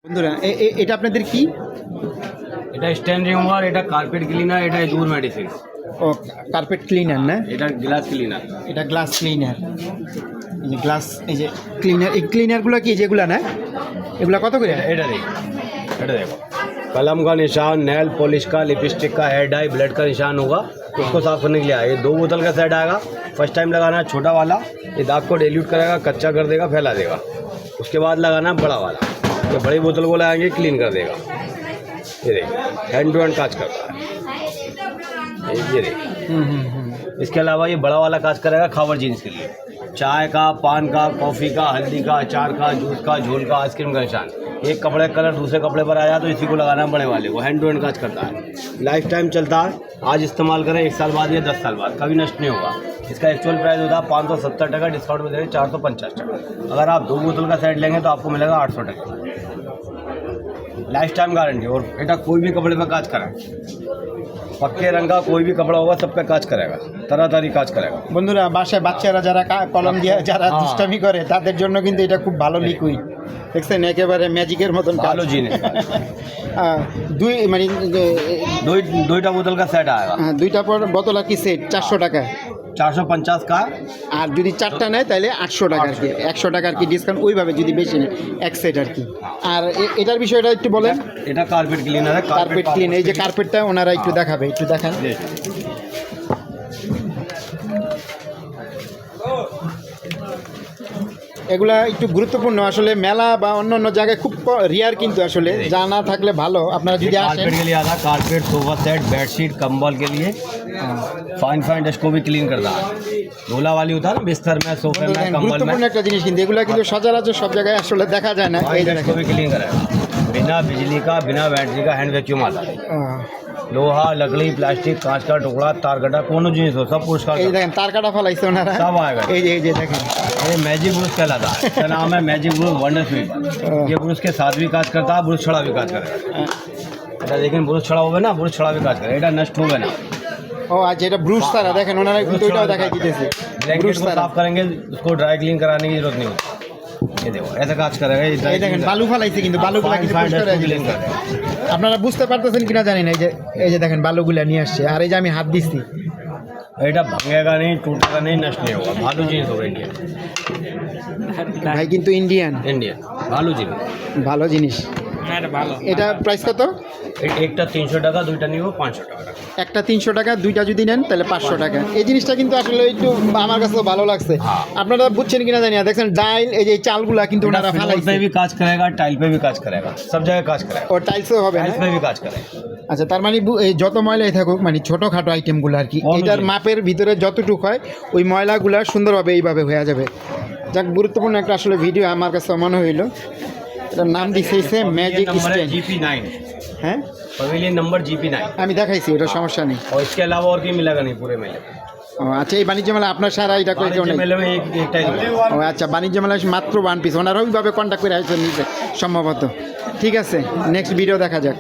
বন্ধুরা এটা আপনাদের কি? এটা স্ট্যান্ড রিমুভার, এটা কার্পেট ক্লিনার, এটা দূর মেডিসিন। ও কার্পেট ক্লিনার না, এটা গ্লাস ক্লিনার। এটা গ্লাস ক্লিনার। এই যে গ্লাস, এই যে ক্লিনার, এই ক্লিনারগুলো কি যেগুলো না, এগুলো কত করে? এটা देखो कलम का निशान, नेल पॉलिश का, लिपस्टिक का, हेयर डाई, ब्लड का निशान होगा, उसको साफ करने के लिए ये 2 बोतल का सेट आएगा। फर्स्ट टाइम लगाना है छोटा वाला, ये दाग को डिल्यूट करेगा, कच्चा कर देगा, फैला देगा। उसके बाद लगाना है बड़ा वाला, ये बड़ी बोतल को लगाएंगे, क्लीन कर देगा। ये देखिए हैंड टू हैंड काज करता है ये देखिए। इसके अलावा ये बड़ा वाला काज करेगा खावर जीन्स के लिए, चाय का, पान का, कॉफ़ी का, हल्दी का, अचार का, जूस का, झोल का, आइसक्रीम का निशान। एक कपड़े का कलर दूसरे कपड़े पर आया तो इसी को लगाना है बड़े वाले को। हैंड टू हैंड काज करता है, लाइफ टाइम चलता है। आज इस्तेमाल करें 1 साल बाद या 10 साल बाद कभी नष्ट नहीं होगा। इसका एक्चुअल प्राइस होता है 570 टका, डिस्काउंट में देंगे 450 टका। अगर आप 2 बोतल का सेट लेंगे तो आपको मिलेगा 800 टका। Life time guarantee. और बेटा कोई भी कपड़े पर काज करें, पक्के रंग का कोई भी कपड़ा होगा सब पे काज करेगा, तरह तरह काज करेगा। বন্ধুরা বাসায় বাচ্চারা যারা কলম দিয়ে যারা দুষ্টামি করে তাদের জন্য কিন্তু এটা খুব ভালো লিকুইড, দেখছেন একেবারে ম্যাজিকের মতন ভালো জিনিস। দুই মানে দুইটা বোতল का सेट आएगा। দুইটা পর বোতল আর কি সেট 400 টাকা, 450 का। আর যদি 4টা নেয় তাহলে 800 টাকা আর কি, 100 টাকা আর কি ডিসকাউন্ট ওইভাবে যদি বেশি নেয় এক সেট আর কি। আর এটার বিষয়টা একটু বলেন। এটা কার্পেট ক্লিনার है, কার্পেট ক্লিন, এই যে কার্পেটটা ওনারা একটু দেখাবে, একটু দেখান। এগুলা একটু গুরুত্বপূর্ণ আসলে, মেলা বা অন্য অন্য জায়গায় খুব রিয়ার, কিন্তু আসলে জানা থাকলে ভালো। আপনারা যদি আসেন कारपेट के लिए आता है, कारपेट, सोफा सेट, बेडशीट, कंबल के लिए फाइन डस्ट को भी क्लीन करता है। धूला वाली होता है ना बिस्तर में, सोफे में, कंबल গুরুত্বপূর্ণ में, একটা জিনিস, কিন্তু এগুলা কিন্তু সচরাচর সব জায়গায় আসলে দেখা যায় না। এই फाइन যে डस्ट को भी क्लीन करेगा। बिना बिजली का, बिना बैटरी का हैंड वैक्यूम आता है। लोहा, लकड़ी, प्लास्टिक, कांच का टुकड़ा, तार कटा, कोनो जिनिस हो सब पुरस्कार এই দেখেন তার কাটা ফলাইছে ওনারা, सब आएगा। এই যে দেখেন ये मैजिक ब्रुश कहलाता है, इसका नाम है मैजिक ब्रुश वंडर स्वीट। ये ब्रुश के साथ भी काज करता है, ब्रुश छड़ा भी काज करेगा। এটা लेकिन ब्रुश छड़ा होगा ना, ब्रुश छड़ा भी काज करेगा, এটা नष्ट होगा ना। ও আচ্ছা, এটা ব্রুশ তারা দেখেন ওনারা কিন্তু ওইটাও দেখাই দিতেছে। ब्लैंकेट को साफ करेंगे, उसको ड्राई क्लीन कराने की जरूरत नहीं होती। ये देखो ऐसा काज करेगा, ये এই দেখেন বালু ফলাইছে, কিন্তু বালুগুলা কিন্তু পরিষ্কার হয়ে क्लीन গেছে। कर देगा। আপনারা বুঝতে পারতেছেন কিনা জানি না, এই যে দেখেন বালুগুলা নিয়ে আসছে, আর এই যে আমি হাত দিচ্ছি। এটা ভাঙেगा नहीं, टूटेगा नहीं, नष्ट नहीं होगा। भालू जीन्स होगा इंडियन, ভাই কিন্তু ইন্ডিয়ান, इंडियन भालू जीन्स। ভালো জিনিস। এটা প্রাইস কত? একটা 300 টাকা, দুইটা নিব 500 টাকা। একটা 300 টাকা, দুইটা যদি নেন তাহলে 500 টাকা। এই জিনিসটা কিন্তু আসলে একটু আমার কাছে ভালো লাগছে। আপনারা বুঝছেন কিনা জানি না, দেখছেন ডাইল, এই যে চালগুলা কিন্তু ওনারা ফালাইছে। पे भी काज करेगा, टाइल पे भी काज करेगा, सब जगह काज करेगा। ও টাইলসও হবে না? टाइल्स पे भी काज करेगा। আচ্ছা, তার মানে এই যত ময়লাই থাকুক, মানে ছোটোখাটো আইটেমগুলো আর কি, এটার মাপের ভিতরে যতটুকু হয় ওই ময়লাগুলো সুন্দরভাবে এইভাবে হয়ে যাবে। যাক, গুরুত্বপূর্ণ একটা আসলে ভিডিও আমার কাছে মনে হইলো। এটার নাম দিয়েছে ম্যাজিক স্ট্যান্ড। GP9 হ্যাঁ, पवेलियन नंबर GP9। আমি দেখাইছি, ওটা সমস্যা নেই। और इसके अलावा और कोई मिलेगा नहीं पूरे मेले में। ও আচ্ছা, এই বাণিজ্য মেলা আপনার সারা এটা করে কেউ वाणिज्य নেই? मेले में एक टाइम ও আচ্ছা, বাণিজ্য মেলায় মাত্র 1 পিস, ওনারা ওইভাবে কন্ট্যাক্ট করে আসছেন নিচে সম্ভবত। ঠিক আছে, নেক্সট ভিডিও দেখা যাক।